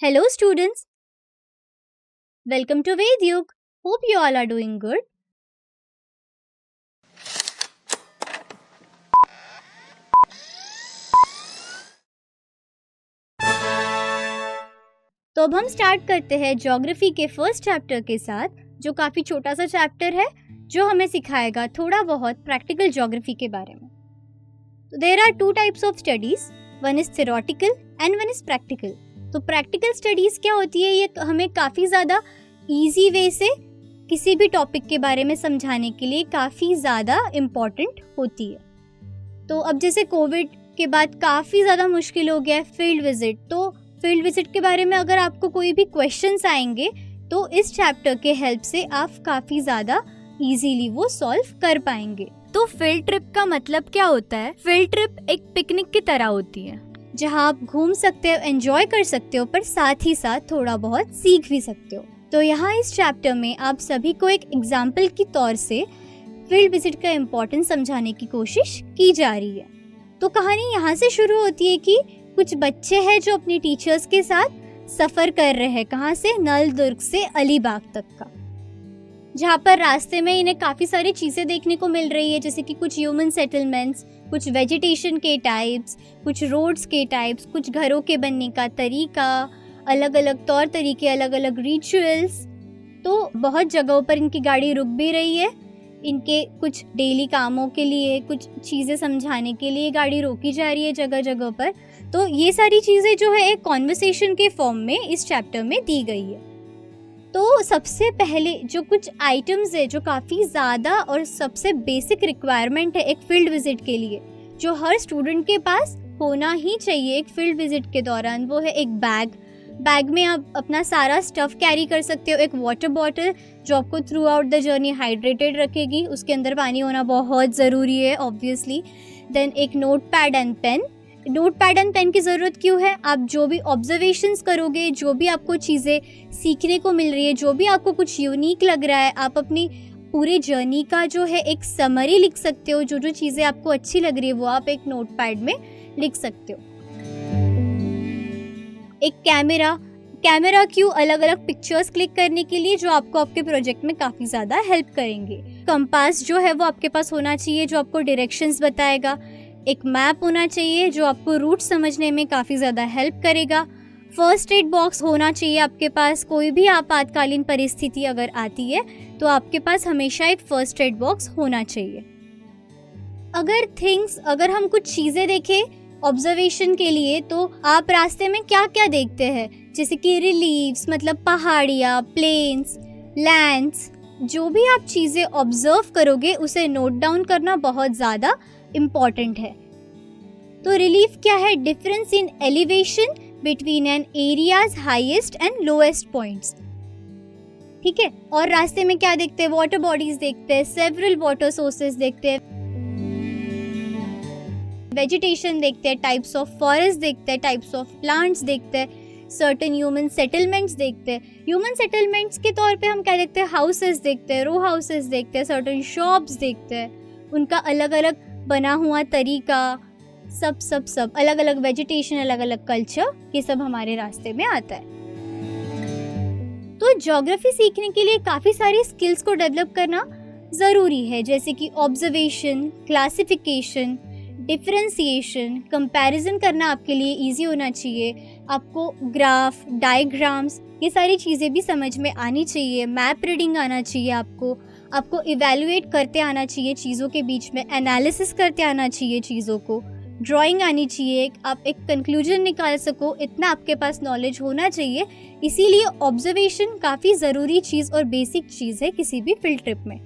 Hello, students. Welcome to Vedyug. Hope you all are doing good. तो अब हम start करते हैं ज्योग्राफी के फर्स्ट चैप्टर के साथ, जो काफ़ी छोटा सा चैप्टर है जो हमें सिखाएगा थोड़ा बहुत प्रैक्टिकल ज्योग्राफी के बारे में. तो there are two types of studies, one is theoretical and one is practical. तो प्रैक्टिकल स्टडीज़ क्या होती है, ये हमें काफ़ी ज़्यादा ईजी वे से किसी भी टॉपिक के बारे में समझाने के लिए काफ़ी ज़्यादा इम्पॉर्टेंट होती है. तो अब जैसे कोविड के बाद काफ़ी ज़्यादा मुश्किल हो गया है फील्ड विजिट. तो फील्ड विजिट के बारे में अगर आपको कोई भी क्वेश्चंस आएंगे तो इस चैप्टर के हेल्प से आप काफ़ी ज़्यादा इजीली वो सॉल्व कर पाएंगे. तो फील्ड ट्रिप का मतलब क्या होता है? फील्ड ट्रिप एक पिकनिक की तरह होती है जहाँ आप घूम सकते हो, एंजॉय कर सकते हो, पर साथ ही साथ थोड़ा बहुत सीख भी सकते हो. तो यहाँ इस चैप्टर में आप सभी को एक एग्जाम्पल की तौर से फील्ड विजिट का इम्पोर्टेंस समझाने की कोशिश की जा रही है. तो कहानी यहाँ से शुरू होती है कि कुछ बच्चे हैं जो अपने टीचर्स के साथ सफ़र कर रहे हैं. कहाँ से? नलदुर्ग से अलीबाग तक का, जहाँ पर रास्ते में इन्हें काफ़ी सारी चीज़ें देखने को मिल रही है, जैसे कि कुछ ह्यूमन सेटलमेंट्स, कुछ वेजिटेशन के टाइप्स, कुछ रोड्स के टाइप्स, कुछ घरों के बनने का तरीका, अलग अलग तौर तरीके, अलग अलग रिचुअल्स. तो बहुत जगहों पर इनकी गाड़ी रुक भी रही है. इनके कुछ डेली कामों के लिए, कुछ चीज़ें समझाने के लिए गाड़ी रोकी जा रही है जगह जगह पर. तो ये सारी चीज़ें जो है एक कॉन्वर्सेशन के फॉर्म में इस चैप्टर में दी गई है. तो सबसे पहले जो कुछ आइटम्स है जो काफ़ी ज़्यादा और सबसे बेसिक रिक्वायरमेंट है एक फील्ड विजिट के लिए, जो हर स्टूडेंट के पास होना ही चाहिए एक फील्ड विजिट के दौरान, वो है एक बैग. बैग में आप अपना सारा स्टफ़ कैरी कर सकते हो. एक वाटर बॉटल जो आपको throughout the journey hydrated रखेगी, उसके अंदर पानी होना बहुत ज़रूरी है ऑब्वियसली. देन एक notepad and pen. Notepad and pen की ज़रूरत क्यों है? आप जो भी ऑब्जर्वेशंस करोगे, जो भी आपको चीज़ें सीखने को मिल रही है, जो भी आपको कुछ यूनिक लग रहा है, आप अपनी पूरे जर्नी का जो है एक समरी लिख सकते हो. जो जो चीज़ें आपको अच्छी लग रही है वो आप एक नोट पैड में लिख सकते हो. एक कैमरा क्यों? अलग अलग पिक्चर्स क्लिक करने के लिए, जो आपको आपके प्रोजेक्ट में काफ़ी ज़्यादा हेल्प करेंगे. कंपास जो है वो आपके पास होना चाहिए, जो आपको डायरेक्शंस बताएगा. एक मैप होना चाहिए जो आपको रूट समझने में काफ़ी ज़्यादा हेल्प करेगा. फर्स्ट एड बॉक्स होना चाहिए आपके पास. कोई भी आपातकालीन परिस्थिति अगर आती है तो आपके पास हमेशा एक फर्स्ट एड बॉक्स होना चाहिए. अगर हम कुछ चीज़ें देखें ऑब्जर्वेशन के लिए, तो आप रास्ते में क्या क्या देखते हैं, जैसे कि रिलीफ्स मतलब पहाड़ियाँ, प्लेन्स, लैंड्स. जो भी आप चीज़ें ऑब्जर्व करोगे उसे नोट डाउन करना बहुत ज़्यादा इम्पॉर्टेंट है. तो रिलीफ क्या है? Difference in elevation between an areas highest and lowest points. ठीक है. और रास्ते में क्या देखते हैं? वाटर बॉडीज देखते हैं, सेवरल वाटर सोर्सेज देखते हैं, वेजिटेशन देखते हैं, टाइप्स ऑफ फॉरेस्ट देखते हैं, टाइप्स ऑफ प्लांट्स देखते हैं, सर्टेन ह्यूमन सेटलमेंट्स देखते हैं. ह्यूमन सेटलमेंट्स के तौर पे हम क्या देखते हैं? हाउसेस देखते हैं, रो हाउसेस देखते हैं, सर्टेन शॉप्स देखते हैं, उनका अलग अलग बना हुआ तरीका, सब अलग अलग वेजिटेशन, अलग अलग कल्चर, ये सब हमारे रास्ते में आता है. तो ज्योग्राफी सीखने के लिए काफ़ी सारी स्किल्स को डेवलप करना ज़रूरी है, जैसे कि ऑब्जर्वेशन, क्लासिफिकेशन, डिफरेंशिएशन, कंपैरिजन करना आपके लिए इजी होना चाहिए. आपको ग्राफ, डायग्राम्स, ये सारी चीज़ें भी समझ में आनी चाहिए. मैप रीडिंग आना चाहिए आपको इवैल्यूएट करते आना चाहिए चीज़ों के बीच में, एनालिसिस करते आना चाहिए चीज़ों को, ड्राइंग आनी चाहिए, आप एक कंक्लूजन निकाल सको, इतना आपके पास नॉलेज होना चाहिए. इसीलिए ऑब्जर्वेशन काफ़ी ज़रूरी चीज़ और बेसिक चीज़ है किसी भी फील्ड ट्रिप में.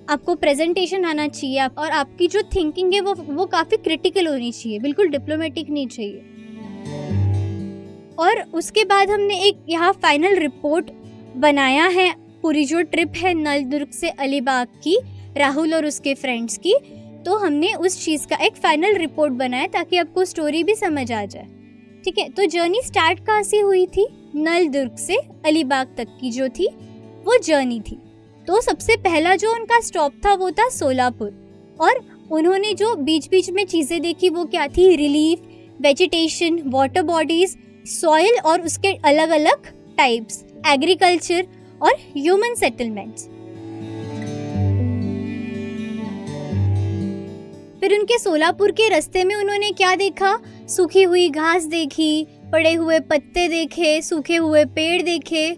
आपको प्रेजेंटेशन आना चाहिए और आपकी जो थिंकिंग है वो काफ़ी क्रिटिकल होनी चाहिए, बिल्कुल डिप्लोमेटिक नहीं चाहिए. और उसके बाद हमने एक यहाँ फाइनल रिपोर्ट बनाया है. पूरी जो ट्रिप है नलदुर्ग से अलीबाग की, राहुल और उसके फ्रेंड्स की, तो हमने उस चीज़ का एक फाइनल रिपोर्ट बनाया ताकि आपको स्टोरी भी समझ आ जाए. ठीक है. तो जर्नी स्टार्ट कहाँ से हुई थी? नलदुर्ग से अलीबाग तक की जो थी वो जर्नी थी. तो सबसे पहला जो उनका स्टॉप था वो था सोलापुर. और उन्होंने जो बीच बीच में चीज़ें देखी वो क्या थी? Relief, vegetation, water bodies, soil और उसके अलग अलग टाइप्स, एग्रीकल्चर और ह्यूमन सेटलमेंट्स। फिर उनके सोलापुर के रास्ते में उन्होंने क्या देखा? सूखी हुई घास देखी, पड़े हुए पत्ते देखे, सूखे हुए पेड़ देखे,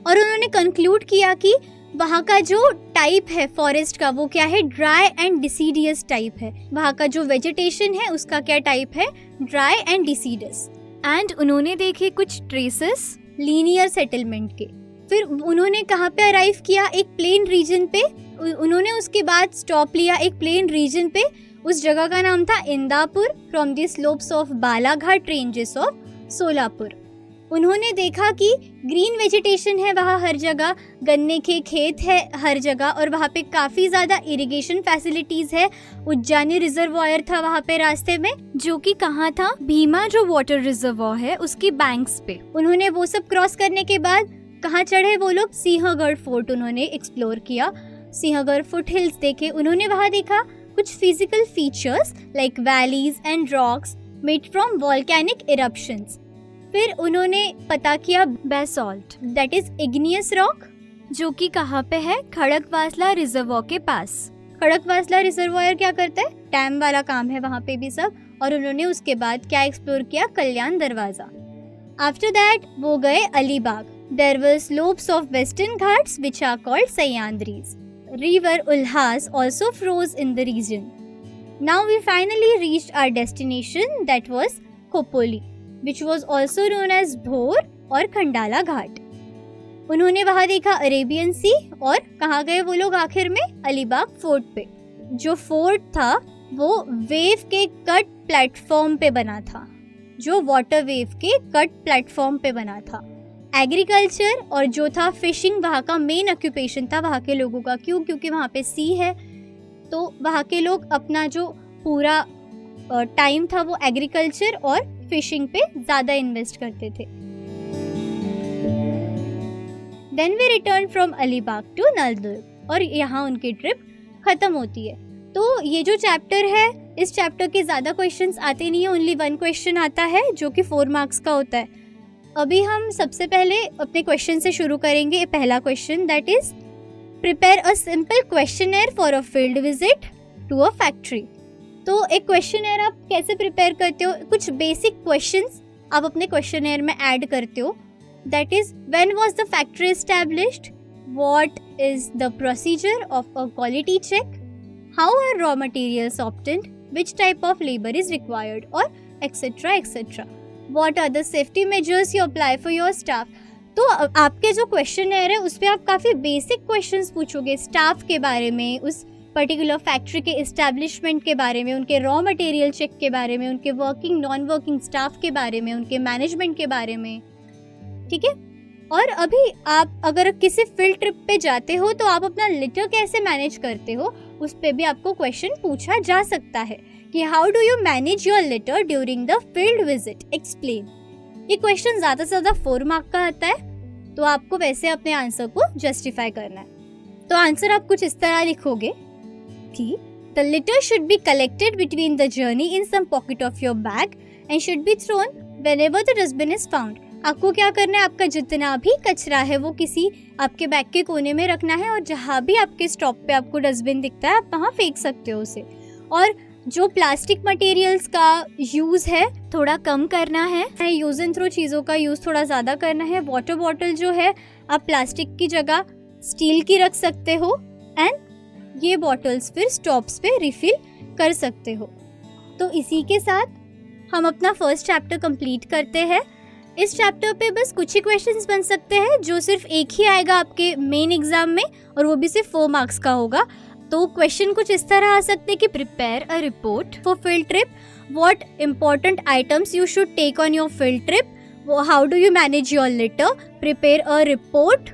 और उन्होंने कंक्लूड किया कि वहाँ का जो टाइप है फॉरेस्ट का वो क्या है? ड्राई एंड डिसीडियस टाइप है। वहाँ का जो वेजिटेशन है उसका क्या टाइप है? Dry and deciduous. एंड उन्होंने देखे कुछ ट्रेसेस लीनियर सेटलमेंट के। फिर उन्होंने कहाँ पे अराइव किया? एक प्लेन रीजन पे। उन्होंने उसके बाद स्टॉप लिया एक प्लेन रीजन पे। उस जगह का नाम था Indapur, from the slopes of Balaghat ranges of Solapur. उन्होंने देखा कि ग्रीन वेजिटेशन है वहाँ हर जगह, गन्ने के खेत है हर जगह, और वहाँ पे काफ़ी ज़्यादा इरिगेशन फैसिलिटीज़ है। उज्जानी रिजर्वायर था वहाँ पे रास्ते में, जो कि कहाँ था? भीमा जो वाटर रिजर्वायर है उसकी बैंक्स पे। उन्होंने वो सब क्रॉस करने के बाद कहाँ चढ़े वो लोग? सिंहगढ़ फोर्ट उन्होंने एक्सप्लोर किया। सिंहगढ़ फुट हिल्स देखे उन्होंने। वहाँ देखा कुछ physical features like valleys and rocks made from volcanic eruptions. फिर उन्होंने पता किया basalt, that is igneous rock, जो कि कहाँ पे है? खड़कवासला रिजर्वायर के पास। खड़कवासला रिजर्वायर क्या करता है? डैम वाला काम है वहाँ पे भी सब। और उन्होंने उसके बाद क्या एक्सप्लोर किया? कल्याण दरवाजा। आफ्टर दैट वो गए Alibag. There were slopes of western Ghats which are called Sahyadris. River Ulhas also froze in the region. Now we finally reached our destination, that was Khopoli, which was also known as Bhor और खंडाला घाट। उन्होंने वहाँ देखा Arabian सी, और कहाँ गए वो लोग आखिर में? अलीबाग फोर्ट पे। जो फोर्ट था वो वेव के कट प्लेटफॉर्म पे बना था, जो वाटर वेव के कट प्लेटफॉर्म पे बना था। एग्रीकल्चर और जो था फिशिंग वहाँ का मेन ऑक्यूपेशन था वहाँ के लोगों का। क्यों? क्योंकि वहाँ पे सी है, तो वहाँ के लोग अपना जो पूरा टाइम था वो एग्रीकल्चर और फिशिंग पे ज़्यादा इन्वेस्ट करते थे। Then we return from Alibag to Naldurg, और यहाँ उनकी ट्रिप खत्म होती है। तो ये जो चैप्टर है, इस चैप्टर के ज़्यादा क्वेश्चंस आते नहीं है, ओनली 1 क्वेश्चन आता है जो कि 4 मार्क्स का होता है। अभी हम सबसे पहले अपने क्वेश्चन से शुरू करेंगे। पहला question, that is prepare a simple questionnaire for a field visit to a factory. तो एक क्वेश्चनर आप कैसे प्रिपेयर करते हो? कुछ बेसिक क्वेश्चंस आप अपने क्वेश्चनर में ऐड करते हो। That is, when was the factory established, what is the procedure of a quality check, how are raw materials obtained, which type of labour is required, और etcetera etcetera. What are the safety measures you apply for your staff? तो आपके जो questionnaire है उस पे आप काफ़ी basic questions पूछोगे स्टाफ के बारे में, उस पर्टिकुलर फैक्ट्री के इस्टेब्लिशमेंट के बारे में, उनके रॉ मटेरियल चेक के बारे में, उनके वर्किंग नॉन वर्किंग स्टाफ के बारे में, उनके मैनेजमेंट के बारे में। ठीक है। और अभी आप अगर किसी फील्ड ट्रिप पे जाते हो तो आप अपना लिटर कैसे मैनेज करते हो, उस पे भी आपको क्वेश्चन पूछा जा सकता है कि how do you manage your litre during the field visit, explain. ये क्वेश्चन ज़्यादा से ज़्यादा 4 मार्क का आता है, तो आपको वैसे अपने आंसर को जस्टिफाई करना है। तो आंसर आप कुछ इस तरह लिखोगे कि the litter should be collected between the journey in some pocket of your bag and should be thrown whenever the dustbin is found. आपको क्या करना है? आपका जितना भी कचरा है वो किसी आपके बैग के कोने में रखना है, और जहाँ भी आपके स्टॉप पे आपको डस्टबिन दिखता है आप वहाँ फेंक सकते हो उसे। और जो प्लास्टिक मटेरियल्स का यूज़ है थोड़ा कम करना है, यूज़ एंड थ्रो चीज़ों का यूज़ थोड़ा ज़्यादा करना है। वाटर बॉटल जो है आप प्लास्टिक की जगह स्टील की रख सकते हो, एंड ये बॉटल्स फिर स्टॉप्स पे रिफिल कर सकते हो। तो इसी के साथ हम अपना फर्स्ट चैप्टर कंप्लीट करते हैं। इस चैप्टर पे बस कुछ ही क्वेश्चंस बन सकते हैं, जो सिर्फ एक ही आएगा आपके मेन एग्जाम में, और वो भी सिर्फ 4 मार्क्स का होगा। तो क्वेश्चन कुछ इस तरह आ सकते हैं कि prepare a report for field trip, what important items you should take on your field trip, how do you manage your litter, prepare a report,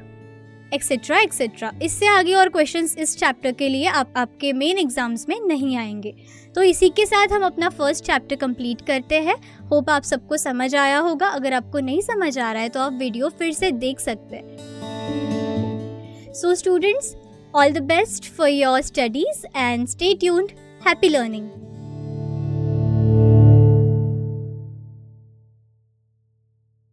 etcetera etcetera. इससे आगे और क्वेश्चंस इस चैप्टर के लिए आपके मेन एग्जाम्स में नहीं आएंगे। तो इसी के साथ हम अपना फर्स्ट चैप्टर कंप्लीट करते हैं। होप आप सबको समझ आया होगा। अगर आपको नहीं समझ आ रहा है तो आप वीडियो फिर से देख सकते हैं। So students, all the best for your studies and stay tuned. Happy learning.